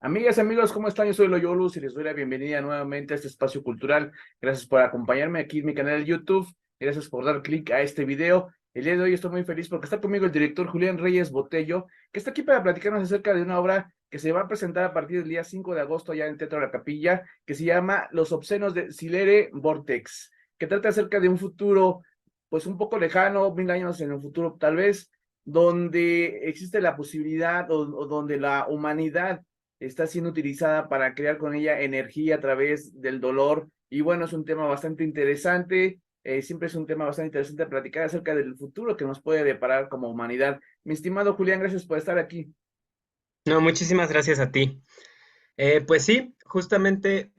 Amigas y amigos, ¿cómo están? Yo soy Loyolus y les doy la bienvenida nuevamente a este espacio cultural. Gracias por acompañarme aquí en mi canal de YouTube. Gracias por dar clic a este video. El día de hoy estoy muy feliz porque está conmigo el director Julián Reyes Botello, que está aquí para platicarnos acerca de una obra que se va a presentar a partir del día 5 de agosto allá en el Teatro de la Capilla, que se llama Los Obscenos de Silere Vortex, que trata acerca de un futuro, pues un poco lejano, 1000 años en el futuro tal vez, donde existe la posibilidad o donde la humanidad está siendo utilizada para crear con ella energía a través del dolor. Y bueno, es un tema bastante interesante. Siempre es un tema bastante interesante platicar acerca del futuro que nos puede deparar como humanidad. Mi estimado Julián, gracias por estar aquí. No, muchísimas gracias a ti. Pues sí, justamente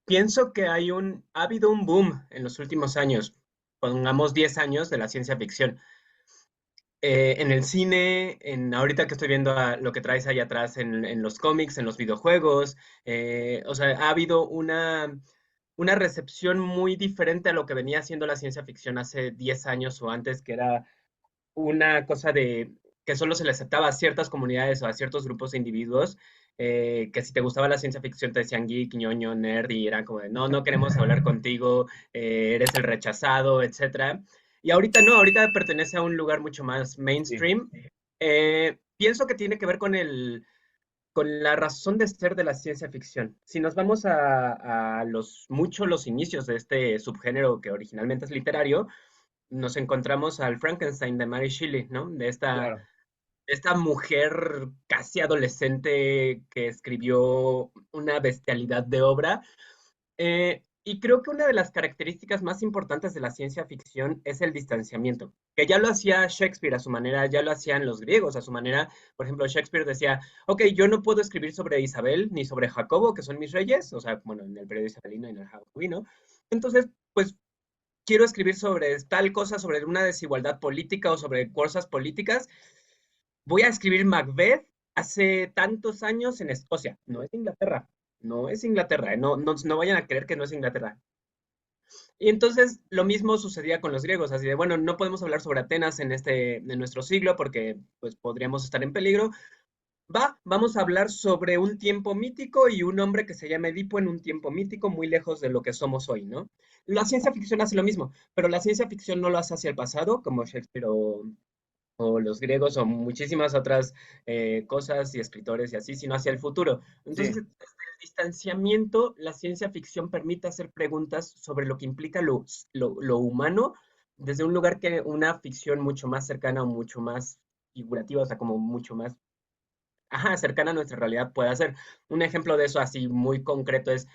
pienso que ha habido un boom en los últimos años, pongamos 10 años de la ciencia ficción. En el cine, ahorita que estoy viendo lo que traes ahí atrás en los cómics, en los videojuegos, o sea, ha habido una recepción muy diferente a lo que venía siendo la ciencia ficción hace 10 años o antes, que era una cosa de que solo se le aceptaba a ciertas comunidades o a ciertos grupos de individuos, que si te gustaba la ciencia ficción te decían geek, ñoño, nerd, y eran como de, no, no queremos hablar contigo, eres el rechazado, etcétera. Y ahorita no, ahorita pertenece a un lugar mucho más Sí, mainstream. Pienso que tiene que ver con la razón de ser de la ciencia ficción. Si nos vamos a los inicios de este subgénero que originalmente es literario, nos encontramos al Frankenstein de Mary Shelley, ¿no? claro. Esta mujer casi adolescente que escribió una bestialidad de obra. Y creo que una de las características más importantes de la ciencia ficción es el distanciamiento, que ya lo hacía Shakespeare a su manera, ya lo hacían los griegos a su manera. Por ejemplo, Shakespeare decía, ok, yo no puedo escribir sobre Isabel ni sobre Jacobo, que son mis reyes, o sea, bueno, en el periodo isabelino y en el jacobino. Entonces, pues quiero escribir sobre tal cosa, sobre una desigualdad política o sobre cosas políticas. Voy a escribir Macbeth hace tantos años en Escocia. No es Inglaterra. No es Inglaterra. No vayan a creer que no es Inglaterra. Y entonces lo mismo sucedía con los griegos, así de, bueno, no podemos hablar sobre Atenas en nuestro siglo porque pues podríamos estar en peligro. Vamos a hablar sobre un tiempo mítico y un hombre que se llama Edipo en un tiempo mítico muy lejos de lo que somos hoy, ¿no? La ciencia ficción hace lo mismo, pero la ciencia ficción no lo hace hacia el pasado, como Shakespeare o los griegos o muchísimas otras cosas y escritores y así, sino hacia el futuro. Entonces, Sí, desde el distanciamiento, la ciencia ficción permite hacer preguntas sobre lo que implica lo humano desde un lugar que una ficción mucho más cercana o mucho más figurativa, o sea, como mucho más, ajá, cercana a nuestra realidad puede hacer. Un ejemplo de eso así muy concreto es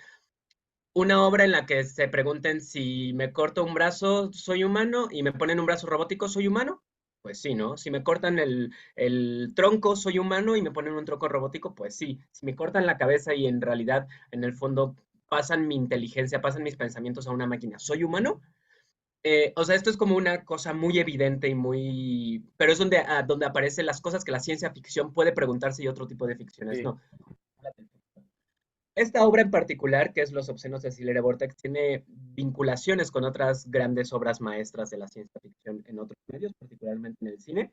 una obra en la que se pregunten si me corto un brazo, ¿soy humano? Y me ponen un brazo robótico, ¿soy humano? Pues sí, ¿no? Si me cortan el tronco, ¿soy humano? Y me ponen un tronco robótico, pues sí. Si me cortan la cabeza y en realidad, en el fondo, pasan mi inteligencia, pasan mis pensamientos a una máquina, ¿soy humano? O sea, esto es como una cosa muy evidente y muy... Pero es donde aparecen las cosas que la ciencia ficción puede preguntarse y otro tipo de ficciones sí, no. Esta obra en particular, que es Los Obscenos de Silere Vortex, tiene vinculaciones con otras grandes obras maestras de la ciencia ficción en otros medios, particularmente en el cine.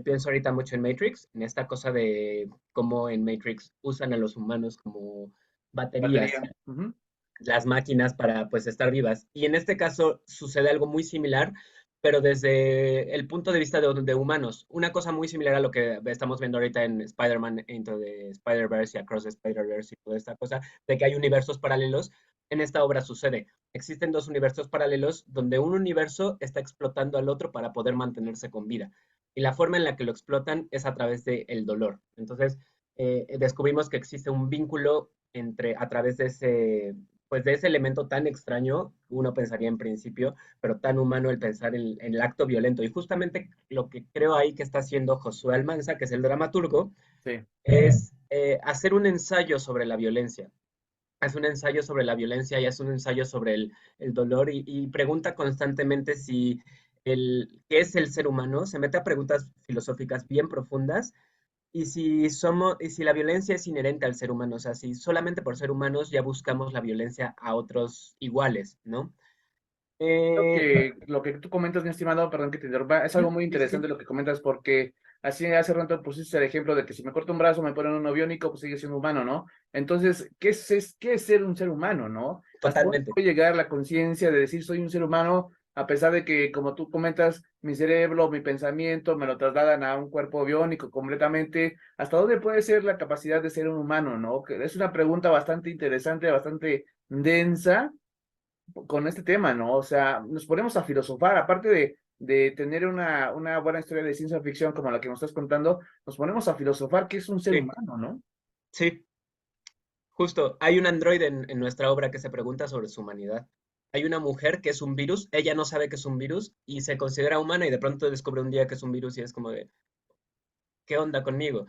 Pienso ahorita mucho en Matrix, en esta cosa de cómo en Matrix usan a los humanos como baterías, batería. Ujú. las máquinas para pues estar vivas. Y en este caso sucede algo muy similar, pero desde el punto de vista de humanos. Una cosa muy similar a lo que estamos viendo ahorita en Spider-Man Into the Spider-Verse y Across the Spider-Verse y toda esta cosa, de que hay universos paralelos. En esta obra sucede. Existen dos universos paralelos donde un universo está explotando al otro para poder mantenerse con vida. Y la forma en la que lo explotan es a través del dolor. Entonces, descubrimos que existe un vínculo a través de ese elemento tan extraño, uno pensaría en principio, pero tan humano el pensar en el acto violento. Y justamente lo que creo ahí que está haciendo Josué Almanza, que es el dramaturgo, Sí, es hacer un ensayo sobre la violencia. Hace un ensayo sobre la violencia y hace un ensayo sobre el dolor y pregunta constantemente qué es el ser humano, se mete a preguntas filosóficas bien profundas y si la violencia es inherente al ser humano, o sea, si solamente por ser humanos ya buscamos la violencia a otros iguales, ¿no? Creo Eh, que lo que tú comentas, mi estimado, perdón que te interrumpa, es algo muy sí, sí, sí. interesante lo que comentas porque así hace rato pusiste el ejemplo de que si me corto un brazo, me ponen uno biónico, pues sigue siendo humano, ¿no? Entonces, qué es ser un ser humano, ¿no? ¿Hasta dónde Totalmente. puede llegar la conciencia de decir soy un ser humano, a pesar de que, como tú comentas, mi cerebro, mi pensamiento me lo trasladan a un cuerpo biónico completamente? ¿Hasta dónde puede ser la capacidad de ser un humano, ¿no? Que es una pregunta bastante interesante, bastante densa con este tema, ¿no? O sea, nos ponemos a filosofar, aparte de tener una buena historia de ciencia ficción como la que nos estás contando, nos ponemos a filosofar qué es un ser Sí, humano, ¿no? sí, justo. Hay un androide en nuestra obra que se pregunta sobre su humanidad. Hay una mujer que es un virus, ella no sabe que es un virus y se considera humana y de pronto descubre un día que es un virus y es como de, ¿qué onda conmigo?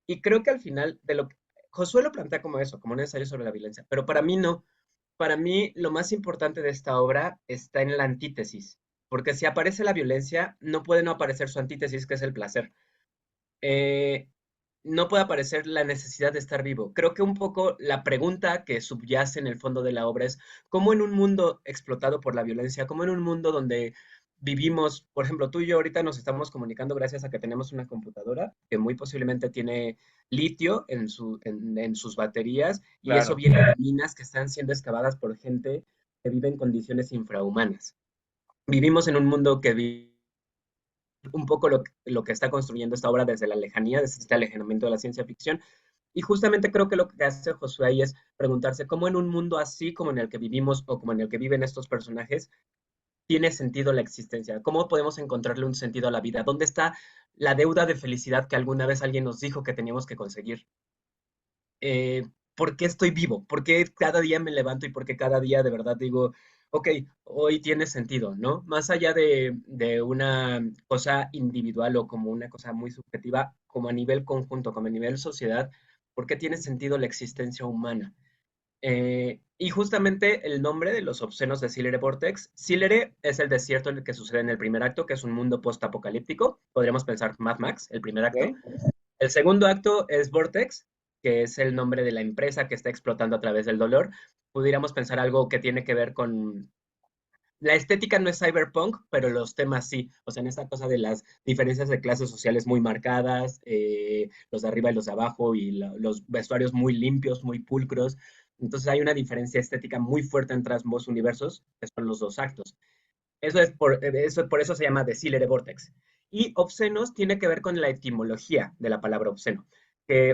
Y creo que al final de lo que Josué lo plantea como eso, como un ensayo sobre la violencia, pero para mí no. Para mí lo más importante de esta obra está en la antítesis, porque si aparece la violencia, no puede no aparecer su antítesis, que es el placer. Eh, no puede aparecer la necesidad de estar vivo. Creo que un poco la pregunta que subyace en el fondo de la obra es cómo en un mundo explotado por la violencia, cómo en un mundo donde vivimos, por ejemplo, tú y yo ahorita nos estamos comunicando gracias a que tenemos una computadora que muy posiblemente tiene litio en sus baterías y eso Claro, viene de minas que están siendo excavadas por gente que vive en condiciones infrahumanas. Vivimos en un mundo que un poco lo que está construyendo esta obra desde la lejanía, desde este alejamiento de la ciencia ficción. Y justamente creo que lo que hace Josué ahí es preguntarse cómo en un mundo así como en el que vivimos o como en el que viven estos personajes, tiene sentido la existencia. ¿Cómo podemos encontrarle un sentido a la vida? ¿Dónde está la deuda de felicidad que alguna vez alguien nos dijo que teníamos que conseguir? eh, ¿Por qué estoy vivo? ¿Por qué cada día me levanto y por qué cada día de verdad digo, ok, hoy tiene sentido, ¿no? Más allá de una cosa individual o como una cosa muy subjetiva, como a nivel conjunto, como a nivel sociedad, ¿por qué tiene sentido la existencia humana? Y justamente el nombre de los obscenos de Silere Vortex. Silere es el desierto en el que sucede en el primer acto, que es un mundo post-apocalíptico. Podríamos pensar Mad Max, el primer acto. ¿ok? El segundo acto es Vortex, que es el nombre de la empresa que está explotando a través del dolor. Pudiéramos pensar algo que tiene que ver con... La estética no es cyberpunk, pero los temas sí. O sea, en esta cosa de las diferencias de clases sociales muy marcadas, los de arriba y los de abajo, y los vestuarios muy limpios, muy pulcros. Entonces hay una diferencia estética muy fuerte entre ambos universos, que son los dos actos. Por eso se llama Desileere Vortex. Y obscenos tiene que ver con la etimología de la palabra obsceno.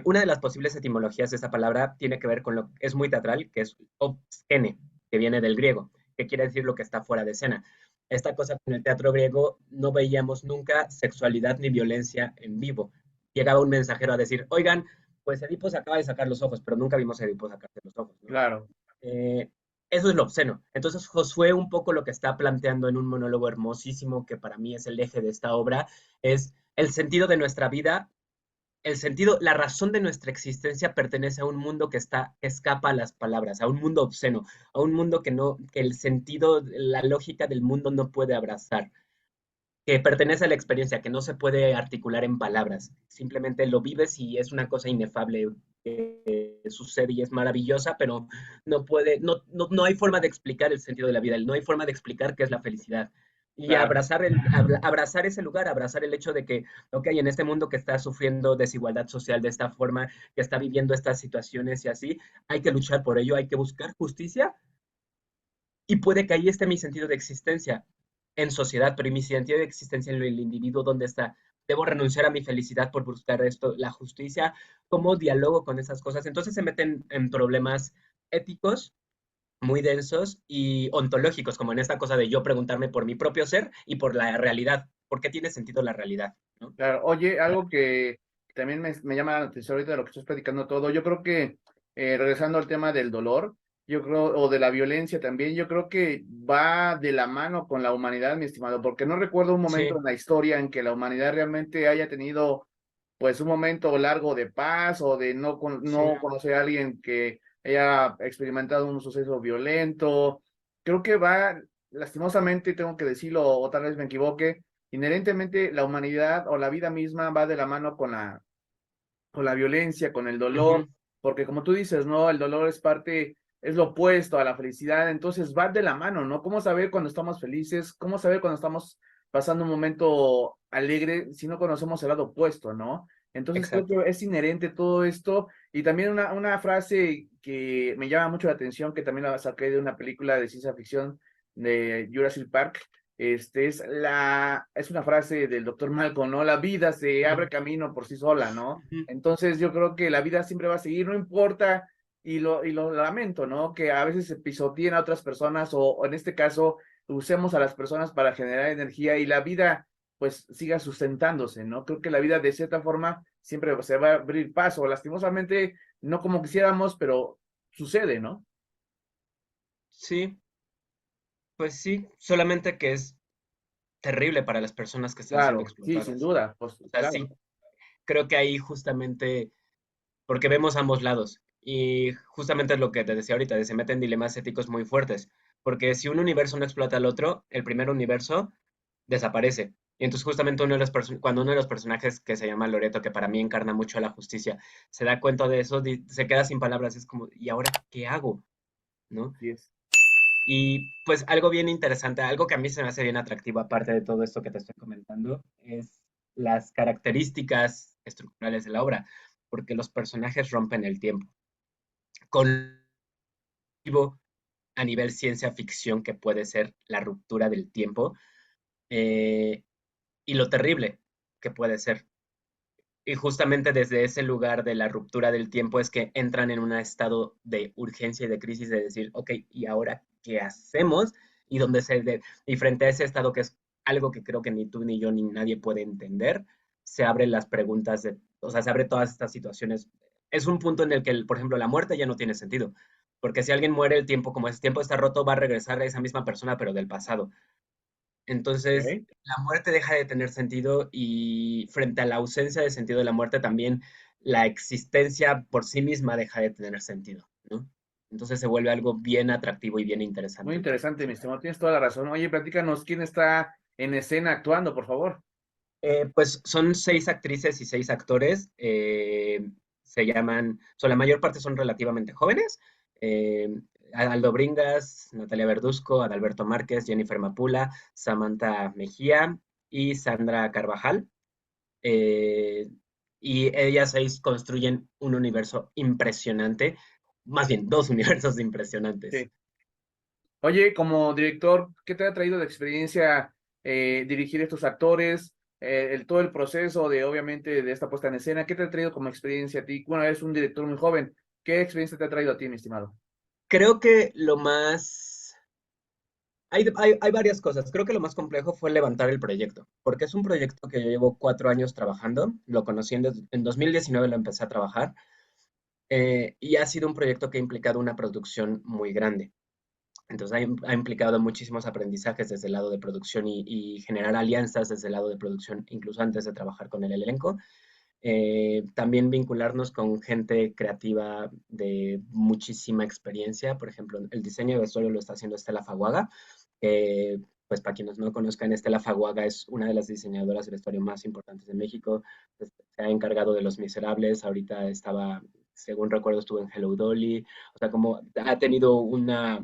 Una de las posibles etimologías de esa palabra tiene que ver con lo que es muy teatral, que es obscene, que viene del griego, que quiere decir lo que está fuera de escena. Esta cosa con el teatro griego no veíamos nunca sexualidad ni violencia en vivo. Llegaba un mensajero a decir, oigan, pues Edipo se acaba de sacar los ojos, pero nunca vimos a Edipo sacarse los ojos, ¿no? Claro. Eh, Eso es lo obsceno. Entonces, Josué un poco lo que está planteando en un monólogo hermosísimo, que para mí es el eje de esta obra, es el sentido de nuestra vida, el sentido, la razón de nuestra existencia pertenece a un mundo que escapa a las palabras, a un mundo obsceno, a un mundo que el sentido, la lógica del mundo no puede abrazar, que pertenece a la experiencia, que no se puede articular en palabras, simplemente lo vives y es una cosa inefable que sucede y es maravillosa, pero no hay forma de explicar el sentido de la vida, no hay forma de explicar qué es la felicidad. Y Claro. abrazar ese lugar, abrazar el hecho de que, ok, en este mundo que está sufriendo desigualdad social de esta forma, que está viviendo estas situaciones y así, hay que luchar por ello, hay que buscar justicia y puede que ahí esté mi sentido de existencia en sociedad, pero mi sentido de existencia en el individuo, ¿dónde está? Debo renunciar a mi felicidad por buscar esto, la justicia, cómo dialogo con esas cosas. Entonces se meten en problemas éticos muy densos y ontológicos, como en esta cosa de yo preguntarme por mi propio ser y por la realidad. ¿Por qué tiene sentido la realidad? ¿No? Claro, oye, algo que también me llama la atención ahorita de lo que estás platicando todo, yo creo que regresando al tema del dolor, yo creo, o de la violencia también, yo creo que va de la mano con la humanidad, mi estimado, porque no recuerdo un momento Sí, en la historia en que la humanidad realmente haya tenido pues un momento largo de paz o de sí, no conocer a alguien que haya experimentado un suceso violento. Creo que va, lastimosamente, tengo que decirlo, o tal vez me equivoque, inherentemente la humanidad o la vida misma va de la mano con la violencia, con el dolor, ujú, porque como tú dices, ¿no? El dolor es parte. es lo opuesto a la felicidad, entonces va de la mano, ¿no? ¿Cómo saber cuando estamos felices? ¿Cómo saber cuando estamos pasando un momento alegre si no conocemos el lado opuesto, ¿no? Entonces creo Exacto. que es inherente todo esto y también una frase que me llama mucho la atención, que también la saqué de una película de ciencia ficción de Jurassic Park, es una frase del doctor Malcolm, ¿no? La vida se Ujú, abre camino por sí sola, ¿no? ujú. Entonces yo creo que la vida siempre va a seguir, no importa y lo lamento, ¿no? Que a veces se pisoteen a otras personas o en este caso usemos a las personas para generar energía y la vida pues siga sustentándose, ¿no? Creo que la vida de cierta forma siempre se va a abrir paso, lastimosamente no como quisiéramos, pero sucede, ¿no? Sí, pues sí, solamente que es terrible para las personas que están siendo Claro, sí, sin explotadas. duda, pues O sea, claro, sí, creo que ahí justamente, porque vemos ambos lados, y justamente es lo que te decía ahorita, de se meten dilemas éticos muy fuertes, porque si un universo no explota al otro, el primer universo desaparece. Y entonces justamente cuando uno de los personajes que se llama Loreto, que para mí encarna mucho a la justicia, se da cuenta de eso, se queda sin palabras, es como, ¿y ahora qué hago? ¿No? así es. Y pues algo bien interesante, algo que a mí se me hace bien atractivo, aparte de todo esto que te estoy comentando, es las características estructurales de la obra, porque los personajes rompen el tiempo. Con a nivel ciencia ficción que puede ser la ruptura del tiempo eh, y lo terrible que puede ser. Y justamente desde ese lugar de la ruptura del tiempo es que entran en un estado de urgencia y de crisis de decir, ok, ¿y ahora qué hacemos? Y, y frente a ese estado que es algo que creo que ni tú ni yo ni nadie puede entender, se abren las preguntas o sea, se abren todas estas situaciones. Es un punto en el que, por ejemplo, la muerte ya no tiene sentido, porque si alguien muere, el tiempo, como ese tiempo está roto, va a regresar a esa misma persona, pero del pasado. Entonces, ¿Ok? la muerte deja de tener sentido y frente a la ausencia de sentido de la muerte también la existencia por sí misma deja de tener sentido, ¿no? Entonces se vuelve algo bien atractivo y bien Muy interesante el interesante, mi trabajo. estimado, tienes toda la razón. Oye, platícanos, ¿quién está en escena actuando, por favor? Pues son 6 actrices y 6 actores. La mayor parte son relativamente jóvenes. eh, Aldo Bringas, Natalia Verduzco, Adalberto Márquez, Jennifer Mapula, Samantha Mejía y Sandra Carvajal. eh, y ellas 6 construyen un universo impresionante, más bien 2 universos impresionantes. Sí. Oye, como director, ¿qué te ha traído de experiencia dirigir estos actores? Todo el proceso de, obviamente, de esta puesta en escena, ¿qué te ha traído como experiencia a ti? Bueno, eres un director muy joven. ¿Qué experiencia te ha traído a ti, mi estimado? Creo que lo más... hay varias cosas. Creo que lo más complejo fue levantar el proyecto, porque es un proyecto que yo llevo 4 años trabajando. Lo conocí en 2019, lo empecé a trabajar, y ha sido un proyecto que ha implicado una producción muy grande. Entonces ha implicado muchísimos aprendizajes desde el lado de producción y generar alianzas desde el lado de producción, incluso antes de trabajar con el elenco. También vincularnos con gente creativa de muchísima experiencia. Por ejemplo, el diseño de vestuario lo está haciendo Estela Faguaga. Pues para quienes no conozcan, Estela Faguaga es una de las diseñadoras de vestuario más importantes de México. Pues, se ha encargado de Los Miserables. Ahorita estaba, según recuerdo, estuvo en Hello Dolly. O sea, como ha tenido una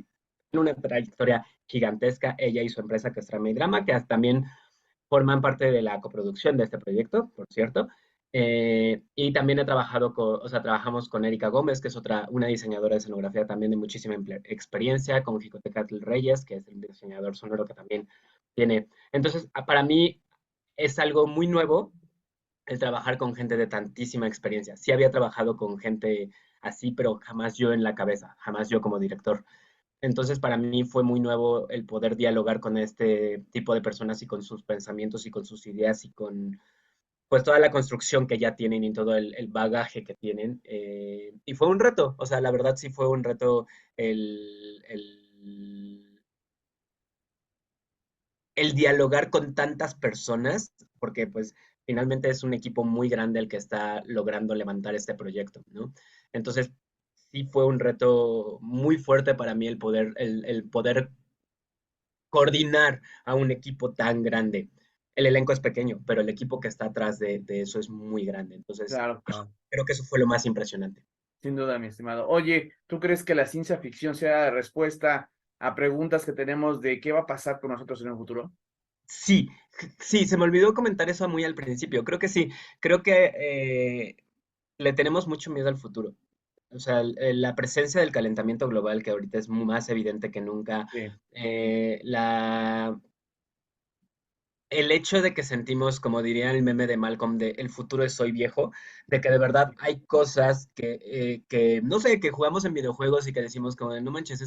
trayectoria gigantesca, ella y su empresa que es Trama y Drama, que también forman parte de la coproducción de este proyecto, por cierto. Y también o sea, trabajamos con Erika Gómez, que es una diseñadora de escenografía también de muchísima experiencia, con Jicotecatl Reyes, que es el diseñador sonoro que también tiene. Entonces, para mí es algo muy nuevo el trabajar con gente de tantísima experiencia. Sí había trabajado con gente así, pero jamás yo en la cabeza, jamás yo como director. Entonces, para mí fue muy nuevo el poder dialogar con este tipo de personas y con sus pensamientos y con sus ideas y con pues toda la construcción que ya tienen y todo el bagaje que tienen. Y fue un reto, o sea, la verdad sí fue un reto el, el, el dialogar con tantas personas, porque pues finalmente es un equipo muy grande el que está logrando levantar este proyecto, ¿no? Entonces, sí fue un reto muy fuerte para mí el poder coordinar a un equipo tan grande. El elenco es pequeño, pero el equipo que está atrás de eso es muy grande. Entonces, Claro, claro. creo que eso fue lo más impresionante. Sin duda, mi estimado. Oye, ¿tú crees que la ciencia ficción sea la respuesta a preguntas que tenemos de qué va a pasar con nosotros en un futuro? Sí, sí, se me olvidó comentar eso muy al principio. Creo que sí, creo que le tenemos mucho miedo al futuro. O sea, la presencia del calentamiento global, que ahorita es más evidente que nunca, Sí, eh, la, el hecho de que sentimos, como diría el meme de Malcolm, de el futuro es hoy viejo, de que de verdad hay cosas no sé, que jugamos en videojuegos y que decimos como, de, no manches,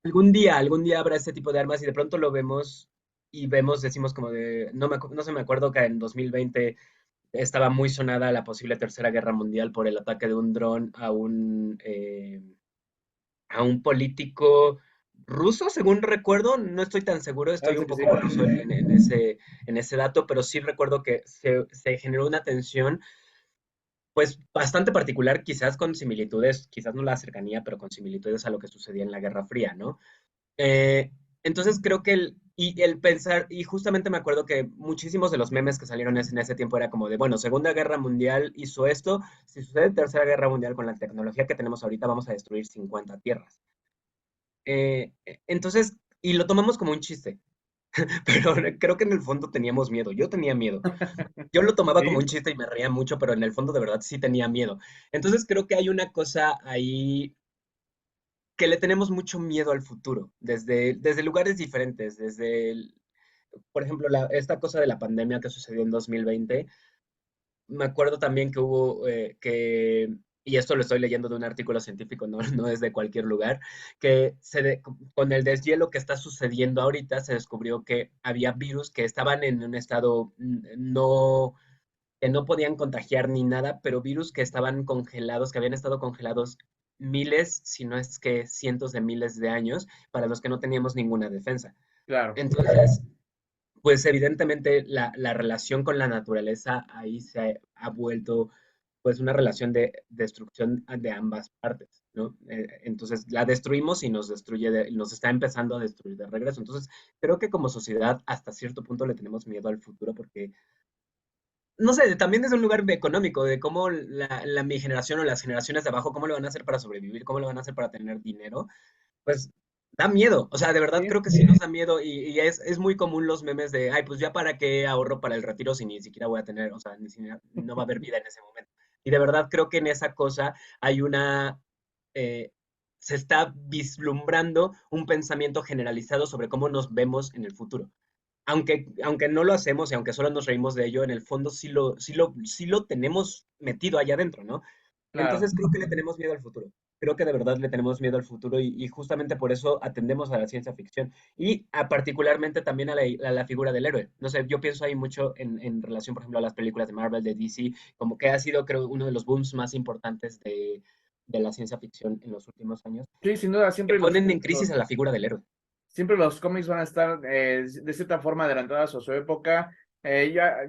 algún día habrá este tipo de armas y de pronto lo vemos y vemos, decimos como de, no se me acuerdo que en 2020 estaba muy sonada la posible Tercera Guerra Mundial por el ataque de un dron a un político ruso, según recuerdo, no estoy tan seguro, estoy parece un que sí. poco borroso en ese dato, pero sí recuerdo que se generó una tensión, pues bastante particular, quizás con similitudes, quizás no la cercanía, pero con similitudes a lo que sucedía en la Guerra Fría, ¿no? Eh, entonces creo que el pensar, y justamente me acuerdo que muchísimos de los memes que salieron en ese tiempo era como de, bueno, Segunda Guerra Mundial hizo esto, si sucede Tercera Guerra Mundial con la tecnología que tenemos ahorita, vamos a destruir 50 tierras. Entonces, y lo tomamos como un chiste, pero creo que en el fondo teníamos miedo, yo tenía miedo. Yo lo tomaba como un Sí, chiste y me reía mucho, pero en el fondo de verdad sí tenía miedo. Entonces creo que hay una cosa ahí que le tenemos mucho miedo al futuro, desde lugares diferentes, por ejemplo, esta cosa de la pandemia que sucedió en 2020. Me acuerdo también que y esto lo estoy leyendo de un artículo científico, no, no es de cualquier lugar, con el deshielo que está sucediendo ahorita, se descubrió que había virus que estaban en un estado que no podían contagiar ni nada, pero virus que estaban congelados, que habían estado congelados miles, si no es que cientos de miles de años, para los que no teníamos ninguna defensa. claro, Entonces, pues evidentemente la relación con la naturaleza ahí ha vuelto pues una relación de destrucción de ambas partes, ¿no? Entonces la destruimos y nos destruye, nos está empezando a destruir de regreso. Entonces creo que como sociedad hasta cierto punto le tenemos miedo al futuro porque no sé, también desde un lugar económico, de cómo mi generación o las generaciones de abajo, cómo le van a hacer para sobrevivir, cómo le van a hacer para tener dinero, pues da miedo. O sea, de verdad sí, creo que sí nos da miedo y es muy común los memes de, ay, pues ya para qué ahorro para el retiro si ni siquiera voy a tener, o sea, no va a haber vida en ese momento. Y de verdad creo que en esa cosa hay eh, se está vislumbrando un pensamiento generalizado sobre cómo nos vemos en el futuro aunque no lo hacemos y aunque solo nos reímos de ello, en el fondo sí lo tenemos metido allá adentro, ¿no? claro. Entonces creo que le tenemos miedo al futuro. Creo que de verdad le tenemos miedo al futuro y justamente por eso atendemos a la ciencia ficción y particularmente también a la figura del héroe. No sé, yo pienso ahí mucho en relación, por ejemplo, a las películas de Marvel, de DC, como que ha sido, creo, uno de los booms más importantes de la ciencia ficción en los últimos años, Sí, sin duda, que ponen en crisis a la figura del héroe. siempre los cómics van a estar de cierta forma adelantados a su época.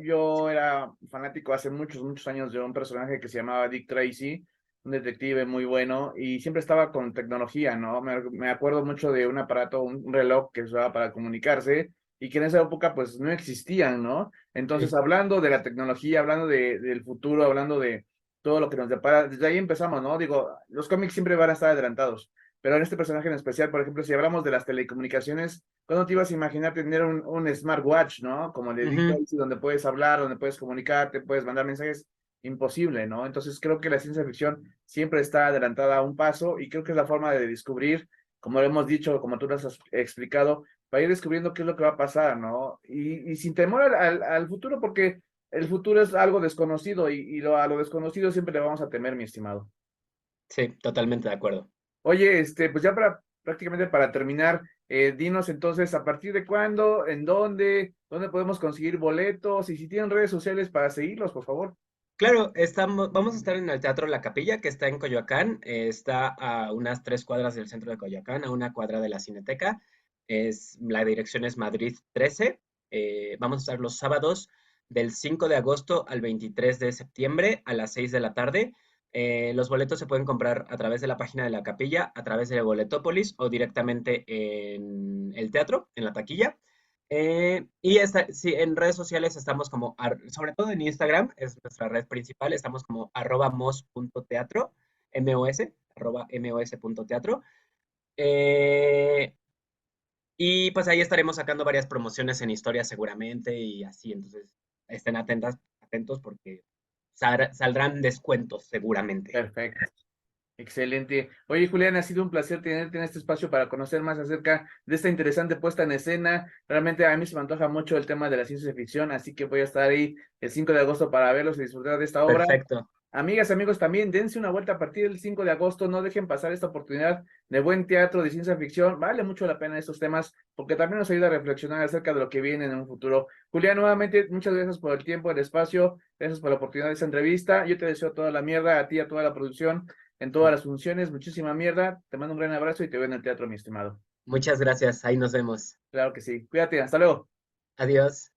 Yo era fanático hace muchos, muchos años de un personaje que se llamaba Dick Tracy, un detective muy bueno, y siempre estaba con tecnología, ¿no? Me acuerdo mucho de un aparato, un reloj que se usaba para comunicarse y que en esa época pues no existían, ¿no? Entonces, Sí, hablando de la tecnología, hablando del futuro, hablando de todo lo que nos depara, desde ahí empezamos, ¿no? Digo, los cómics siempre van a estar adelantados. Pero en este personaje en especial, por ejemplo, si hablamos de las telecomunicaciones, ¿cuándo te ibas a imaginar tener un smartwatch, ¿no? Como el de Dick ujú, Tracy, donde puedes hablar, donde puedes comunicarte, puedes mandar mensajes? Imposible, ¿no? Entonces creo que la ciencia ficción siempre está adelantada a un paso y creo que es la forma de descubrir, como lo hemos dicho, como tú nos has explicado, para ir descubriendo qué es lo que va a pasar, ¿no? Y sin temor al futuro, porque el futuro es algo desconocido a lo desconocido siempre le vamos a temer, mi estimado. sí, totalmente de acuerdo. Oye, pues ya prácticamente para terminar, dinos entonces a partir de cuándo, en dónde podemos conseguir boletos y si tienen redes sociales para seguirlos, por favor. Claro, vamos a estar en el Teatro La Capilla, que está en Coyoacán. Está a unas 3 cuadras del centro de Coyoacán, a una cuadra de la Cineteca. La dirección es Madrid 13. Vamos a estar los sábados del 5 de agosto al 23 de septiembre a las 6 de la tarde. Los boletos se pueden comprar a través de la página de la capilla, a través de Boletópolis o directamente en el teatro, en la taquilla. Sí, en redes sociales estamos sobre todo en Instagram, es nuestra red principal, estamos como @mos.teatro MOS, @mos.teatro. Y pues ahí estaremos sacando varias promociones en historia seguramente y así, entonces estén atentos porque saldrán descuentos seguramente. Perfecto. Excelente. Oye, Julián, ha sido un placer tenerte en este espacio para conocer más acerca de esta interesante puesta en escena. Realmente a mí se me antoja mucho el tema de la ciencia ficción, así que voy a estar ahí el 5 de agosto para verlos y disfrutar de esta obra. Perfecto. Amigas, amigos, también dense una vuelta a partir del 5 de agosto, no dejen pasar esta oportunidad de buen teatro, de ciencia ficción, vale mucho la pena estos temas porque también nos ayuda a reflexionar acerca de lo que viene en un futuro. Julián, nuevamente, muchas gracias por el tiempo, el espacio, gracias por la oportunidad de esta entrevista, yo te deseo toda la mierda a ti, a toda la producción, en todas las funciones, muchísima mierda, te mando un gran abrazo y te veo en el teatro, mi estimado. Muchas gracias. Ahí nos vemos. Claro que sí, cuídate, hasta luego. Adiós.